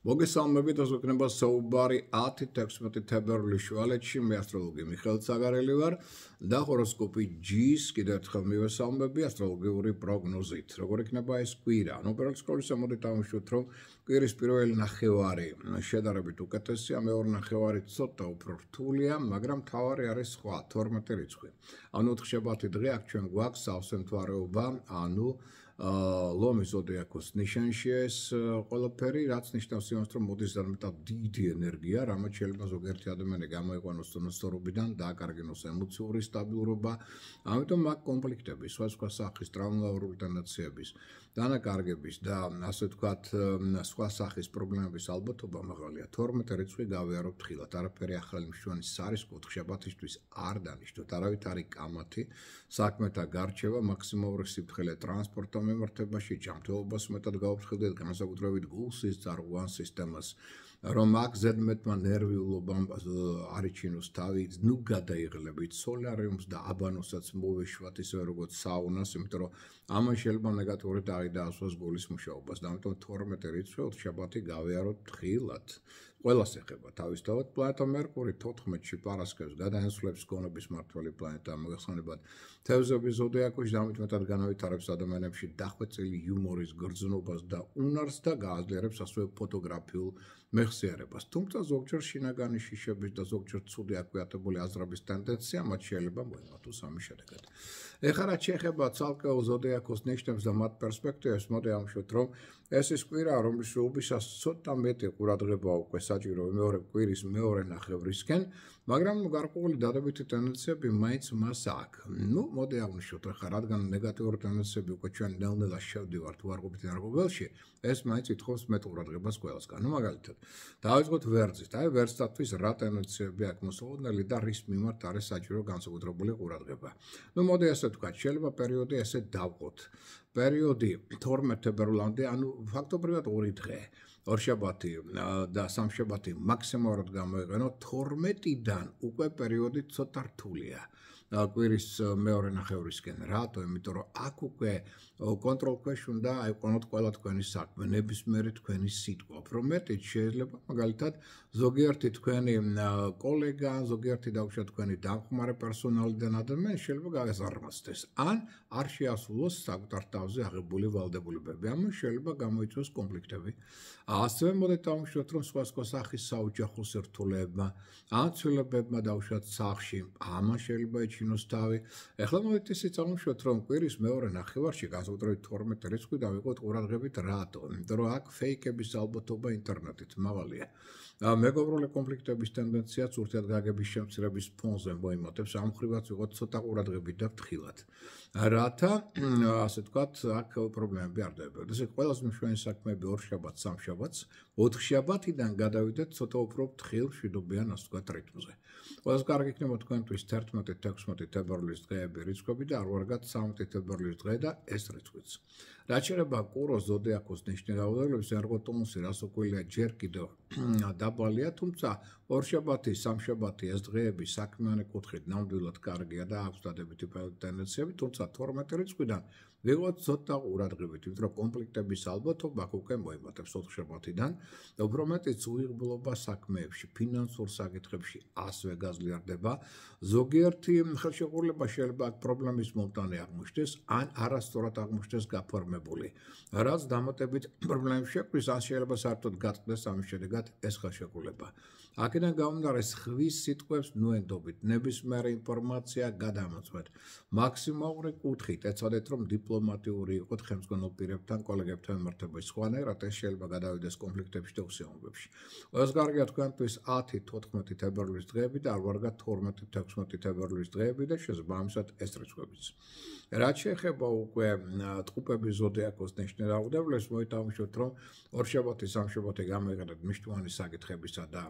მოგესალმებით, ეს იქნება საუბარი 10-16 თებერვლის შუალედში. მე ასტროლოგი მიხეილ ცაგარელი ვარ და ჰოროსკოპი ჯის კიდევ ერთხელ მივესალმები ასტროლოგიური პროგნოზით. როგორ იქნება ეს კვირა? პირველ სკოლის მოდით დავუშვით, რომ კვირის პირველი ნახევარი შედარებით უკეთესია, მეორე ნახევარი ცოტა უფრო რთულია, მაგრამ მთავარი არის სხვა 12 რიცხვი. ანუ 4 დღე აქ ჩვენ გვაქვს სავსე მთვარეობა, ანუ ლომის ზოდიაქოს ნიშანში ეს ყველაფერი, რაც ნიშნავს იმას, რომ მოდის ზარმეტად დიდი ენერგია, რამაც შეიძლება ზოგიერთი ადამიანი გამოიყვანოს თონოსწორობიდან, დააკარგინოს ემოციური სტაბილურობა, ამიტომ აქ კონფლიქტები, სხვა სახის ტრაუმატული ტენდენციების, დანაკარგების და ასე ვთქვათ, სხვა სახის პრობლემების ალბათობა მაღალია. 12 რიცხვი გავიაროთ ხილად, არაფერი ახალი მშვენი სარის კუთხშაბათისთვის არ დანიშნოთ, არავით არის კამათი, საქმეთა გარჩევა, მაქსიმალური სიფრთხილე ტრანსპორტთან მიმართებაში, ჯანმრთელობას მეტად გაუფრთხილდეთ, განსაკუთრებით გულსის წარღვან სისტემას, რომ აქ ზედმეტმა ნერვიულობამ არიჩინოს თავი, ნუ გადაიღლებით სოლარიუმს და აბანოსაც მოვეშვათ ისე როგორც საუნას, იმიტომ რომ ამან შეიძლება ნეგატიური ტაღი დაასვას გულის მუშაობას. ამიტომ 12 რიცხვი შაბათი გავიაროთ ხილად. ყველას ეხება თავისთავად პლანეტა მერკური 14-ში პარასკევს გადაენაცვლებს გონების მმართველი პლანეტა მოგეხსენებათ თევზების ზოდიაქოში და ამით მეტად განავითარებს ადამიანებში დახვეწილი იუმორის გრძნობას და უნარს და გააძლიერებს ასევე ფოტოგრაფიულ მეხსიერებას. თუმცა ზოგჯერ შინაგანი შიშების და ზოგჯერ ცუდი აკვიატებული აზრების ტენდენცია მათ შეიძლება მოემართოს ამის შედეგად. ეხლა რაც შეეხება ცალკეულ ზოდიაქოს ნიშნებს და მათ პერსპექტივებს, მოდი ამშვით, რომ ეს ის კვირა, რომლის უბისას ცოტა მეტი ყურადღება უკვე საჭირო მეორე კვირის მეორე ნახევრისკენ, მაგრამ გარკვეული დადებითი ტენდენციები მაინც მას აქვს. მოდი აღვნიშნოთ, ეხლა რადგან ნეგატიური ტენდენციები უკვე ჩვენ ნელ-ნელა შევდივართ უარყოფით ენერგოველში, ეს მაინც ითხოვს მეტ ყურადღებას ყველასგან. მაგალითად, დავიწყოთ ვერძით. ვერძთათვის რა ტენდენციები აქვს მოსალოდნელი და რის მიმართ არის საჭირო განსაკუთრებული ყურადღება. მოდი ასე ვთქვათ, შეიძლება პერიოდი ესე დავყოთ. პერიოდი 12 თებერვლამდე, ანუ ფაქტობრივად 2 დღე. ორშაბათი და სამშაბათი მაქსიმალურად გამოიყენოთ, 12-დან უკვე პერიოდი ცოტა რთულია. კვირის მეორე ნახევრისკენ. რატო? იმიტომ რომ აქ უკვე კონტროლ ქვეშ უნდა აიყვანოთ ყველა თქვენი საქმე, ნებისმიერი თქვენი სიტყვა. უფრო მეტიც შეიძლება, მაგალითად, ზოგიერთი თქვენი კოლეგა, ზოგიერთი დაუშვათ თქვენი დამხმარე პერსონალიდან ადამიანი შეიძლება გაგაზარმაცდეს, ან არ შეასრულოს საკუთარ თავზე აღებული ვალდებულებები. ამან შეიძლება გამოიწვიოს კონფლიქტები. ასევე მოდით დავუშვათ, რომ სხვა სახის საოჯახო სირთულეებმა, ან ცვლილებებმა დაუშვათ სახლში, ამან შეიძლება ეჩინოს თავი. ეხლა მოდით ისიც დავუშვათ, რომ კვირის მეორე ნახევარში, განსაკუთრებით 12 რიცხვი დავიყოთ ყურადღებით რატო? იმიტომ რომ აქ ფეიკების ალბათობა ინტერნეტით მაღალია. მეგობრული კონფლიქტების ტენდენციაც ურთიერთგაგების შემცირების ფონზე მოიმატებს, ამ ხრივაც ვიყოთ ცოტა ყურადღებით და ფრთხილად. რათა, ასე ვთქვათ, აქ პრობლემები არ დაიბადოს. ეს ყველაზე მნიშვნელოვანი საქმეები ორშაბათს, სამშაბათს, 4-შაბათიდან გადავიდეთ ცოტა უფრო ფრთხილ, მშვიდობიან, ასე ვთქვათ, რიტმზე. ყველას კარგი იქნება თქვენთვის 11-16 თებერვლის დღეები რიცხვები და არ ვარგათ 13 თებერვლის დღე და ეს რიცხვიც. რაც შეეხება კუროს ზოდიაქოს ნიშნულობებს, ენერგოტონუსი რასოკვირია ჯერ კიდევ დაბალია, თუმცა ორშაბათი, სამშაბათი ეს დღეები საქმიანი კუთხით ნამდვილად კარგია და აქვს დადებითი ტენდენციები, თუმცა 12 რიცხვიდან ვიღოთ ცოტა ყურადღებით, იმიტომ რომ კონფლიქტების ალბათობა უკვე მოემატებს 4-შაბათიდან და უფრო მეტიც უიღბლობა საქმეებში, ფინანსურ საკითხებში ასევე გაზლიარდება. ზოგიერთი ხელშეკრულება შეიძლება აქ პრობლემის მომტანი აღმოჩნდეს, ან არასწორად აღმოჩნდეს გაფორმებული, რაც დამატებით პრობლემებს შექმნის, ან შეიძლება საერთოდ გატყდეს ამის შედეგად ეს ხელშეკრულება. აქედან გამომდინარე, ხვის სიტყვებს ნუენდობით, ნებისმიერი ინფორმაცია გადამოწმეთ. მაქსიმალური კუთხით ეცადეთ, რომ დიპლომატიური იყოთ ხელმძღვანელ პირებთან, კოლეგებთან მიმართებაში. სხვანაირად ეს შეიძლება გადავიდეს კონფლიქტებში და უსიამოვნებებში. ყველას კარგია თქვენთვის 10-14 თებერვლის დღეები და არ ვარგათ 12-16 თებერვლის დღეები და შესაბამისად ეს რიცხვებიც. რაც შეეხება უკვე ტყუპების ზოდიაქოს ნიშნულობებს, მოდით დავუშვათ, რომ ორშაბათი, სამშაბათი გამოიყენებთ მნიშვნელოვანი საკითხებისა და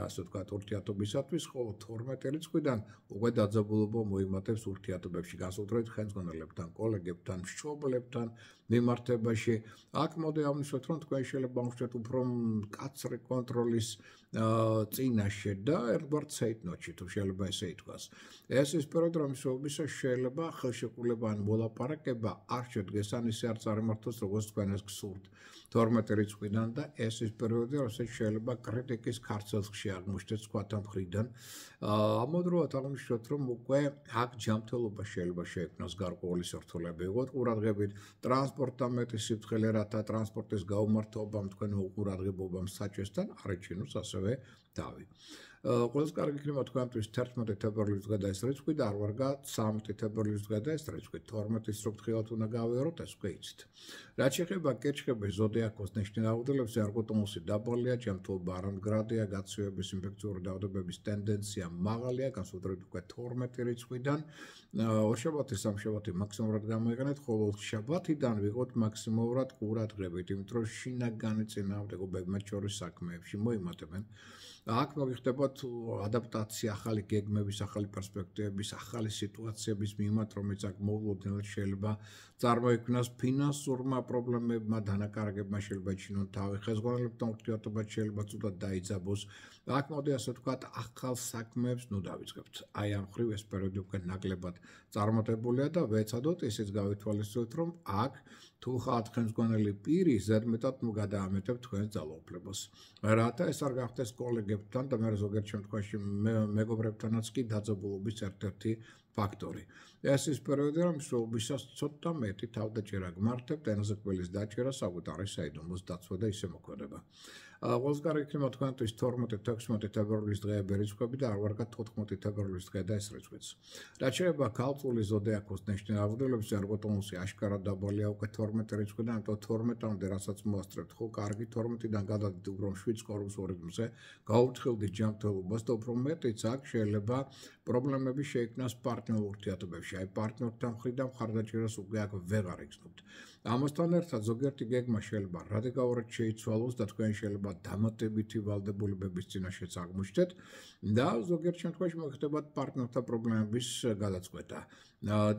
ასე ვთქვათ, ურთიერთობისათვის, ხოლო 12 რიცხვიდან უკვე დაძაბულობა მოიმატებს ურთიერთობებში, განსაკუთრებით ხელმძღვანელებთან, კოლეგებთან, მშობლებთან, მიმართებაში. აქ მოდი აღვნიშნოთ, რომ თქვენ შეიძლება აღვნიშნოთ უფრო მკაცრი კონტროლის წინაშე და ერთგვარ ცეიტნოტში თუ შეიძლება ესე ითქვას. ეს ის პერიოდი, რომლისთვისაც შეიძლება ხელშეკრულება ან მოლაპარაკება არ შედგეს ან ისე არ წარიმართოს, როგორც თქვენ ეს გსურთ 12 რიცხვიდან და ეს ის პერიოდი, როცა შეიძლება კრიტიკის ქარცელში აღმოჩნდეს სხვათა მხრიდან. ამავდროულად აღვნიშნოთ, რომ უკვე აქ ჯანმრთელობა შეიძლება შეექმნას გარკვეული სირთულეები, როგორც ყურადღებით ტრანსპორტთან მეტი სიფრთხილე, რათა ტრანსპორტის გაუმართობამ თქვენ უყურადღებობამ საჭესთან არ ეჩინოს ასევე დავი. Ყველაზე კარგი იქნება თქვენთვის 11 თებერვლის დღე და ეს რიცხვი და არ ვარ გა 13 თებერვლის დღე და ეს რიცხვი 12-ის რო ფრთხილად უნდა გავიაროთ, ეს უკვე იცით. რაც შეეხება კეჩხების ზოდიაქოს ნიშნულ აღწერებს, ერგოტონუსი დაბალია, ჯანმრთელობა არ მდგრადია, გაცივების ინფექციური დაავადებების ტენდენცია მაღალია, განსაკუთრებით უკვე 12 რიცხვიდან. ორშაბათი, სამშაბათი მაქსიმუმად გამოიყენეთ, ხოლო შაბათიდან ვიღოთ მაქსიმუმად ყურადღებით, იმიტომ რომ შინაგანი წინააღმდეგობები მათ შორის საქმეებში მოიმატებენ. აქ მოგიხდებათ ადაპტაცია, ახალი გეგმების, ახალი პერსპექტივების, ახალი სიტუაციების მიმართ, რომელიც აქ მოულოდნელად შეიძლება წარმოიქმნას ფინანსურმა პრობლემებმა, დანაკარგებმა შეიძლება იჩინონ თავი, ხეზღონელებთან ურთიერთობა შეიძლება ცუდად დაიძაბოს. აქ მოდი ასე ვთქვათ, ახალ საქმეებს ნუ დავიწყებთ. აი ამ ხრივ ეს პერიოდი უკვე ნაკლებად წარმატებულია და ვეცადოთ ისიც გავითვალისწინოთ, რომ აქ თუ ხართ ხელმძღვანელი პირი, ზედმეტად გადაამეტებთ თქვენს ძალაუფლებას. რათა ეს არ გახდეს კოლეგებთან და მე ზოგიერთ შემთხვევაში მეგობრებთანაც კი დაძაბულობის ერთ-ერთი ფაქტორი. ეს ის პერიოდი, რომ მსვლელობისას ცოტა მეტი თავდაჭერა გმართებთ, ენაზე კბილის დაჭერა, საკუთარი საიდუმლოს დაცვა და ისე მოქმედება. ყველაზე კარგი იქნება თქვენთვის 12-16 თებერვლის დღეები რიცხვები და არ ვარ გა 14 თებერვლის დღე და ეს რიცხვიც. რაც შეეხება ქალწულის ზოდიაქოს ნიშნულ აღწერებს, ერგოტონუსი აშკარად დაბალია უკვე 12 რიცხვიდან, ამიტომ 12-მდე რასაც მოასწრებთ, ხო, კარგი 12-დან გადადით უფრო 7 კორუს ორიზმზე, გაუფრთხილდით ჯანმრთელობას და უფრო მეტიც აქ შეიძლება პრობლემები შეექმნას პარტნიორულ ურთიერთობებში. აი პარტნიორთან მხრიდან მხარდაჭერას უკვე აქ ვეღარ იგრძნობთ. ამასთან ერთად ზოგიერთი გეგმა შეიძლება რადიკალურად შეიცვალოს და თქვენ შეიძლება დამატებითი ვალდებულებების წინაშეც აღმოჩნდეთ და ზოგიერთ შემთხვევაში მოხდებათ პარტნიორთა პრობლემების გადაწყვეტა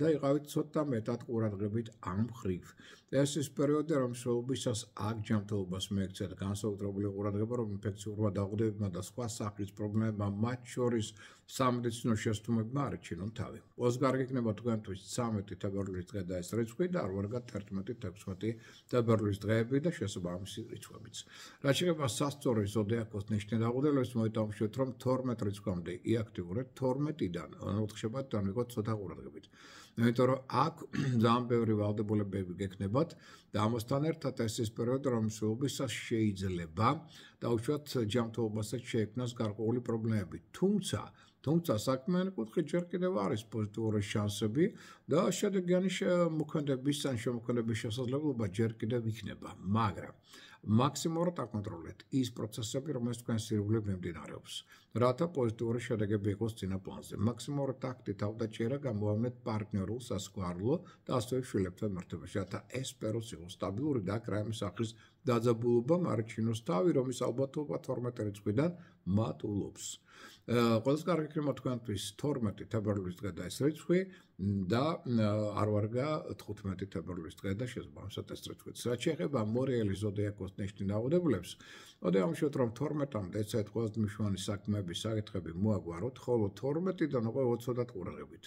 და იყავით ცოტა მეტად ყურადღებით ამ ხრივ. ეს ის პერიოდი, რომ მსვლელობისას აქ ჯანმრთელობას მიექცეთ განსაკუთრებული ყურადღება, რომ ინფექციური დაავადებებმა და სხვა სახის პრობლემებმა, მათ შორის სამედიცინო შესტუმებმა არ ეჩინონ თავი. ყველაზე კარგი იქნება თქვენთვის 13 თებერვლის დღე და ეს რიცხვი და არ ვარ გა 11-16 თებერვლის დღეები და შესაბამისი რიცხვებიც. რაც შეეხება სასწორი ზოდიაქოს ნიშნულ აღწერებს, მოიტანხმოთ, რომ 12 რიცხვამდე იაქტიურეთ 12-დან 4 შაბათიდან ვიღოთ ცოტა ყურადღებით. იმიტომ რომ აქ ძალიან ბევრი ვალდებულებები გექნებათ და ამასთან ერთად ეს ის პერიოდი, რომ მსვლელობისას შეიძლება დაუშვათ ჯანმრთელობასაც შეექმნას გარკვეული პრობლემები. თუმცა საქმიანი კუთხით ჯერ კიდევ არის პოზიტიური შანსები და შედეგიანი მოქმედების ან შემოქმედების შესაძლებლობა ჯერ კიდევ იქნება, მაგრამ მაქსიმალურად აკონტროლეთ ის პროცესები, რომელიც თქვენ სირგულე მიმდინარეობს, რათა პოზიტიური შედეგები იყოს წინა პლანზე. მაქსიმალურად აქტი თავდაჭერა გამოავლინეთ პარტნიორულ, სასქესო და ასევე შვილებთან მიმართებაში, რათა ეს სფეროს იყოს სტაბილური და აქ რაიმე სახის დაძაბულობა მარჩინოს თავი, რომის ალბათობა 12 რიცხვიდან მატულობს. ყველაზე კარგი იქნება თქვენთვის 12 თებერვლის დღე და ეს რიცხვი და არ ვარ გა 15 თებერვლის დღე და შესაბამისად ეს რიცხვიც. რაც შეეხება მორიელის ზოდიაქოს ნიშნულ აღწერებს, მოდი ამშვიდობთ, რომ 12-მდე ეცეთ ყველაზე მნიშვნელოვანი საქმეების საკითხები მოაგვაროთ, ხოლო 12-დან უკვე უცოდად ყურადღებით.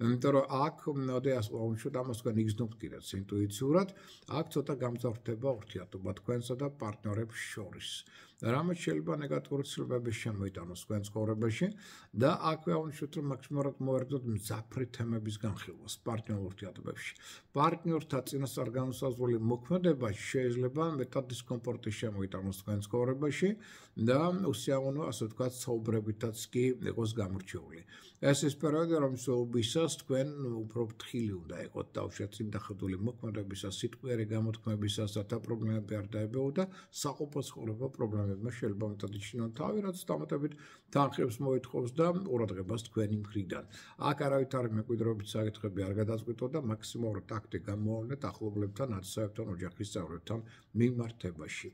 იმიტომ რომ აქ მოდი ამშვიდობთ, ამას თქვენ იგრძნობთ კიდეც ინტუიციურად, აქ ცოტა გამძაფრდება ურთიერთობა თქვენსა და პარტნიორებს შორის. რამაც შეიძლება ნეგატიური ცვლილებების შემოიტანოს თქვენ ცხოვრებაში და აქვე აღვნიშნოთ, რომ მაქსიმალურად მოერგოთ მძაფრი თემების განხილვას პარტნიორულ ურთიერთობებში. პარტნიორთა წინასწარ განსაზღვრული მოქმედება შეიძლება მეტად დისკომფორტის შემოიტანოს თქვენ ცხოვრებაში და უსიამოვნო, ასე ვთქვათ, საუბრებითაც კი იყოს გამორჩეული. ეს ის პერიოდი, რომ მსვლელობისას თქვენ უფრო ფრთხილი უნდა იყოთ დავუშვათ წინ დახედული მოქმედებისას, სიტყვიერი გამოთქმებისას, რათა პრობლემები არ დაებეო და საყოფო ცხოვრება პრობლემებმა შეიძლება მეტად იჩინონ თავი, რაც დამატებით თანხებს მოითხოვს და ყურადღებას თქვენი მხრიდან. აქ არავითარი მემკვიდრეობის საკითხები არ გადაწყვიტო და მაქსიმალურად აქტი გამოავლინეთ ახლობლებთან, ნაცნობებთან, ოჯახის წევრებთან მიმართებაში.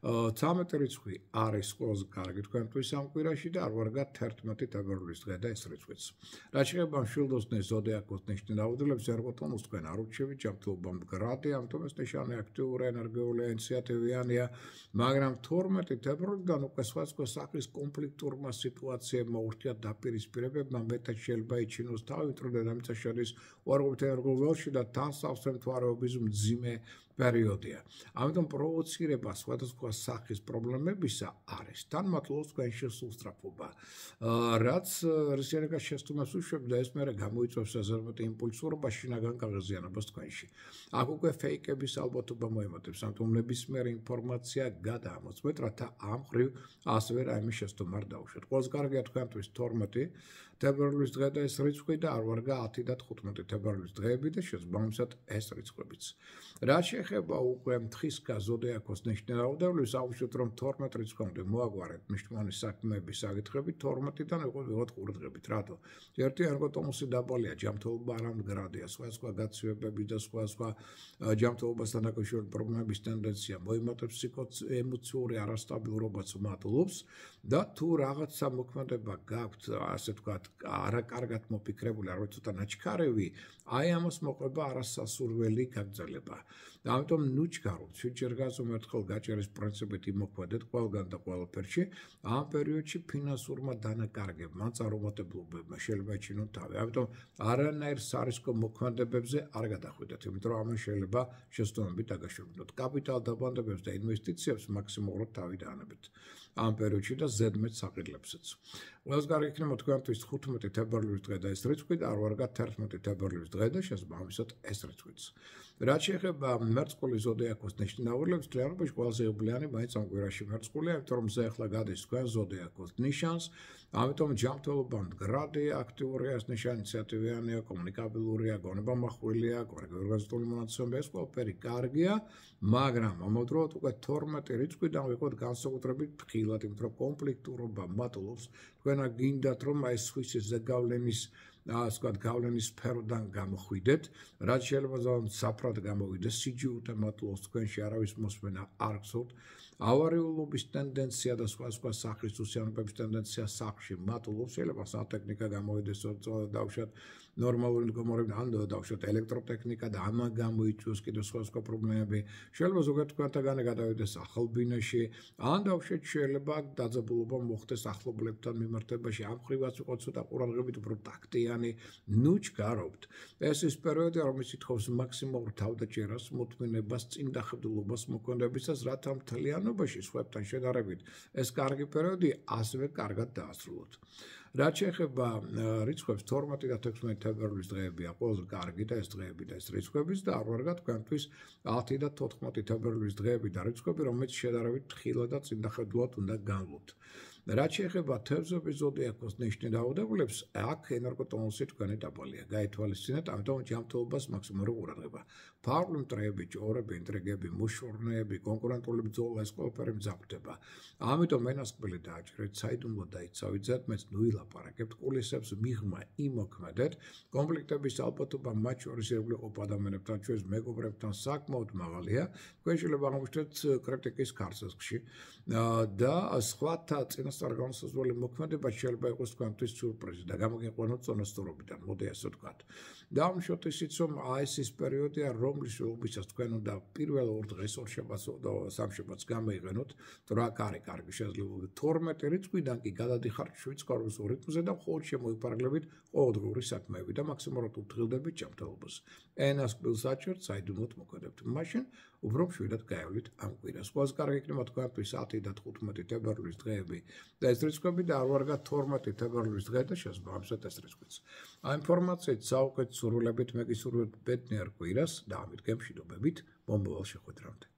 13 რიცხვი არის ყველაზე კარგი თქვენთვის ამ კვირაში და არ ვარ გა 11 თებერვლის დღე და ეს რიცხვიც. რაც შეეხება მშვილდოსნის ზოდიაქოს ნიშნის დაავადებებს, ერგოტონუს თქვენ არ ურჩევით, ჯანმრთელობა მდგრადი, ამიტომ ეს ნიშანი აქტიური, ენერგიული, ინიციატივიანია, მაგრამ 12 თებერვლიდან უკვე სხვადასხვა სახის კონფლიქტურმა სიტუაციებმა ურთიერთდაპირისპირებებმა მეტად შეიძლება იჩინოს თავი, ვინაიდან დედამიწა შედის უარყოფით ენერგიულ ველში და თან სავსე მთვარეობის მძიმე პერიოდია. ამიტომ პროვოცირება სხვადასხვა სახის პრობლემებისა არის. თან მათლობს თქვენში სულსწრაფობა. რაც რისიანებას შესტუმებს უშვებს და ეს მერე გამოიწვევს საზარმოთი იმპულსურობა შინაგან გაღიზიანებას თქვენში. აქ უკვე ფეიკების ალბათობა მოემატებს, ამიტომ ნებისმიერი ინფორმაცია გადაამოწმეთ, რათა ამ ხრივ ასევე რაიმე შესტომა არ დაუშვათ. ყველაზე კარგია თქვენთვის 12 თებერვლის დღე და ეს რიცხვი და არ ვარ გა 10 და 15 თებერვლის დღეები და შესაბამისად ეს რიცხვებიც. რაც შეეხება უკვე მთხისკა ზოდიაქოს ნიშნის დაავადებებს, აუშვით რომ 12 რიცხვამდე მოაგვარეთ მნიშვნელოვანი საქმეების საკითხები 12-დან ვიღოთ ყურადღებით. რატო? ერთი ერგოტონუსი დაბალია, ჯანმრთელობა არ მდგრადია, სხვადასხვა გაცივებები და სხვადასხვა ჯანმრთელობასთან დაკავშირებული პრობლემების ტენდენცია მოიმატებს ემოციური არასტაბილურობაც მატულობს და თუ რაღაცა მოქმედება გაქვთ, ასე ვთქვათ, არაკარგად მოფიქრებული, არ ვიცი ცოტა ნაჩქარევი, აი ამას მოყვება არასასურველი გაგრძელება. ამიტომ ნუ ჩქაროთ, შეჯერ გაზომერთხელ გაჭერის პრინციპით იმოქმედეთ ყველგან და ყველაფერში, ამ პერიოდში ფინანსურმა დანაკარგებმა, წარუმატებლობებმა შეიძლება იჩინონ თავი. ამიტომ არანაირ სარისკო მოქმედებებზე არ გადახვიდეთ, იმიტომ რომ ამან შეიძლება შესტომები დაგაშორებინოთ. კაპიტალ დაბანდებებს და ინვესტიციებს მაქსიმალურად თავი დაანებეთ. ამ პერიოდში და ზედმეტ საყიდლებსაც. ყველაზე კარგი იქნება თქვენთვის 15 თებერვლის დღე და ეს რიცხვი და არ ვარ გა 11 თებერვლის დღე და შესაბამისად ეს რიცხვიც. რაც შეეხება მერწყულის ზოდიაქოს ნიშნის დაავადებებს, რეალობაში ყველაზე იუბილეანი მაინც ამ კვირაში მერწყულია, იმიტომ რომ זה ახლა გადის თქვენ ზოდიაქოს ნიშანს, ამიტომ ჯანმრთელობა მდგრადი, აქტიურია, ეს ნიშანი ინიციატივიანია, კომუნიკაბილურია, გონება მახვილია, ორგანიზებული მონაცემები, ეს ყველაფერი კარგია, მაგრამ ამავდროულად უკვე 12 რიცხვიდან ვიყოთ განსაკუთრებით ფრთხილად, იმიტომ რომ კონფლიქტურობა მატულობს, თქვენ გინდათ რომ აი სხვისი ზეგავლენის გავლენის სფეროდან გამოხვიდეთ, რაც შეიძლება ზოგადად საფრად გამოვიდეს, სიჯიუტე მატულობს თქვენში არავის მოსმენა არ გსურთ, ავარიულობის ტენდენცია და სხვადასხვა სახის უსიამოვნებების ტენდენცია სახლში მატულობს, შეიძლება სათექნიკა გამოვიდეს, დავუშვათ ნორმალური მდგომარეობა, ან დავუშვათ ელექტროტექნიკა და ამან გამოიწვიოს კიდევ სხვადასხვა პრობლემები, შეიძლება ზოგადად თქვენთაგანი გადავიდეს ახალბინაში, ან დავუშვათ შეიძლება დაძაბულობა მოხდეს ახლობლებთან მიმართებაში, ამ ხრივაც ვიყოთ ცოტა ყურადღებით უფრო ტაქტიანი, ნუ ჩქარობთ. ეს ის პერიოდია, რომელიც ითხოვს მაქსიმალურ თავდაჭერას, მოთმინებას, წინდახედულობას მოქმედებისას, რათა მთლიანობაში სხვებთან შედარებით ეს კარგი პერიოდი ასევე კარგად დაასრულოთ. რაც შეეხება რიცხვებს 12 და 16 თებერვლის დღეებია ყველაზე კარგი და ეს დღეები და ეს რიცხვებიც და არ ვარ გა თქვენთვის 10 და 14 თებერვლის დღეები და რიცხვები, რომელიც შედარებით თხილად და წინდახედულად უნდა განვლოთ. რაც შეეხება თევზების ზოდიაქოს ნიშნის დაავადებებს, აქ ენერგოტონუსი თქვენი დაბალია. გაითვალისწინეთ, ამიტომ ჯანმრთელობას მაქსიმალური ყურადღება. ფარული მტრეები, ჭორები, ინტრიგები, მუშურნეები, კონკურენტული ბრძოლა, ეს ყველაფერი მძაფრდება. ამიტომ ენასკვლელი დააჭრეთ, საიდუმლო დაიცავით, მეც ნუ ილაპარაკებთ, კულისებს მიღმა იმოქმედეთ, კონფლიქტების ალბათობა მათ შორის ირგვლივ ადამიანებთან, ჩვენს მეგობრებთან საკმაოდ მაღალია. თქვენ შეიძლება აღმოჩნდეთ კრიტიკის ქარცახში და სხვათა წინასწარ განსაზღვრელი მოქმედება შეიძლება იყოს თქვენთვის სიურპრიზი და გამოგიყვანოთ წონასწორობიდან, მოდი ასე ვთქვათ. დავუშვათ ისიც, რომ ეს ის პერიოდია, რომლის უბისას თქვენ უნდა პირველ ორ დღეს, ორ შაბათს და სამ შაბათს გამოიყენოთ, რა კარგი შესაძლებლობა 12 რიცხვიდან კი გადადიხართ 7 კორპუს რიტმზე და მხოლოდ შემოიფარგლებით ყოველდღიური საქმეები და მაქსიმალურად უთხრილდებით ჯანმრთელობას. ენას კბილს აჭერთ, საიდუმლოდ მოქმედებთ. მაშინ უფრო მშვიდად გაევლით ამ კვირას. ყველაზე კარგი იქნება თქვენთვის 10 და 15 თებერვლის დღეები და ეს რიცხვები და არ ვარ გა 12 თებერვლის დღე და შესაბამისად ეს რიცხვიც. ამ ინფორმაციით საუკეთ სურვილებით მე გისურვებთ ბედნიერ კვირას და ამით გემშვიდობებით მომავალ შეხვედრამდე.